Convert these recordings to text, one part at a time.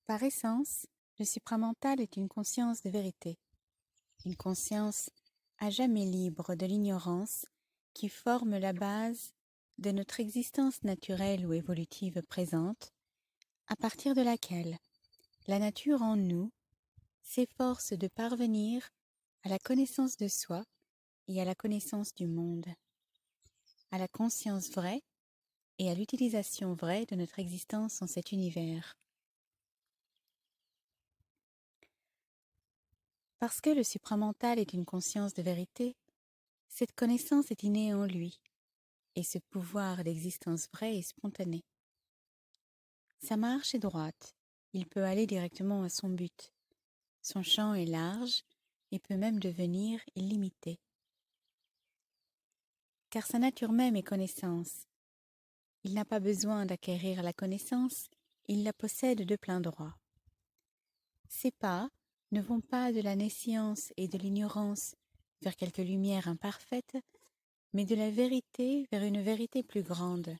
Par essence, le supramental est une conscience de vérité, une conscience à jamais libre de l'ignorance qui forme la base de notre existence naturelle ou évolutive présente, à partir de laquelle la nature en nous s'efforce de parvenir à la connaissance de soi et à la connaissance du monde, à la conscience vraie et à l'utilisation vraie de notre existence en cet univers. Parce que le supramental est une conscience de vérité, cette connaissance est innée en lui, et ce pouvoir d'existence vraie est spontané. Sa marche est droite, il peut aller directement à son but. Son champ est large et peut même devenir illimité. Car sa nature même est connaissance. Il n'a pas besoin d'acquérir la connaissance, il la possède de plein droit. Ses pas ne vont pas de la nescience et de l'ignorance vers quelque lumière imparfaite, mais de la vérité vers une vérité plus grande,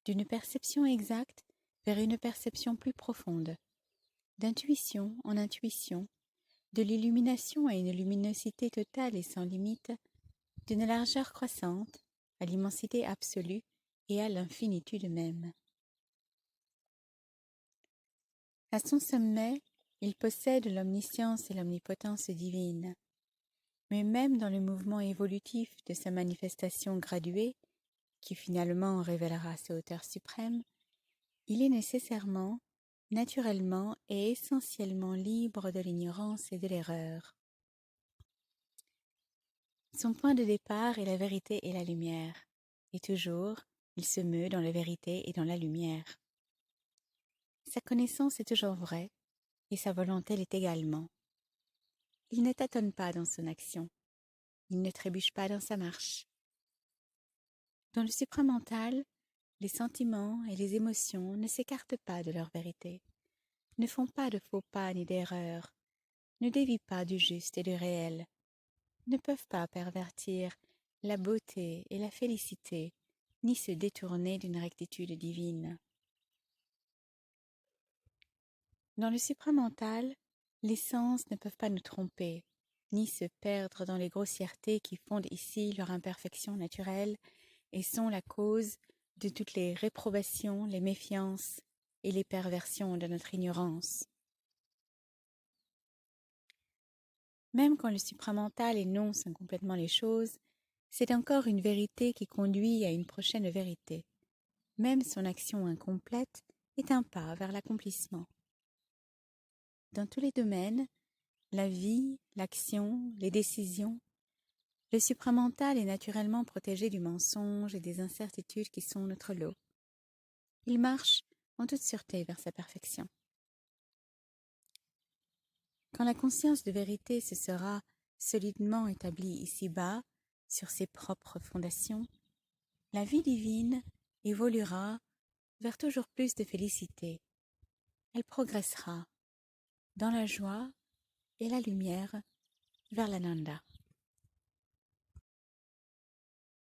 d'une perception exacte vers une perception plus profonde, d'intuition en intuition, de l'illumination à une luminosité totale et sans limite, d'une largeur croissante à l'immensité absolue et à l'infinitude même. À son sommet, il possède l'omniscience et l'omnipotence divine. Mais même dans le mouvement évolutif de sa manifestation graduée, qui finalement révélera ses hauteurs suprêmes, il est nécessairement, naturellement et essentiellement libre de l'ignorance et de l'erreur. Son point de départ est la vérité et la lumière, et toujours il se meut dans la vérité et dans la lumière. Sa connaissance est toujours vraie, et sa volonté l'est également. Il ne tâtonne pas dans son action, il ne trébuche pas dans sa marche. Dans le supramental, les sentiments et les émotions ne s'écartent pas de leur vérité, ne font pas de faux pas ni d'erreurs, ne dévient pas du juste et du réel, ne peuvent pas pervertir la beauté et la félicité, ni se détourner d'une rectitude divine. Dans le supramental, les sens ne peuvent pas nous tromper, ni se perdre dans les grossièretés qui fondent ici leur imperfection naturelle et sont la cause de toutes les réprobations, les méfiances et les perversions de notre ignorance. Même quand le supramental énonce incomplètement les choses, c'est encore une vérité qui conduit à une prochaine vérité. Même son action incomplète est un pas vers l'accomplissement. Dans tous les domaines, la vie, l'action, les décisions, le supramental est naturellement protégé du mensonge et des incertitudes qui sont notre lot. Il marche en toute sûreté vers sa perfection. Quand la conscience de vérité se sera solidement établie ici-bas, sur ses propres fondations, la vie divine évoluera vers toujours plus de félicité. Elle progressera dans la joie et la lumière vers l'Ananda.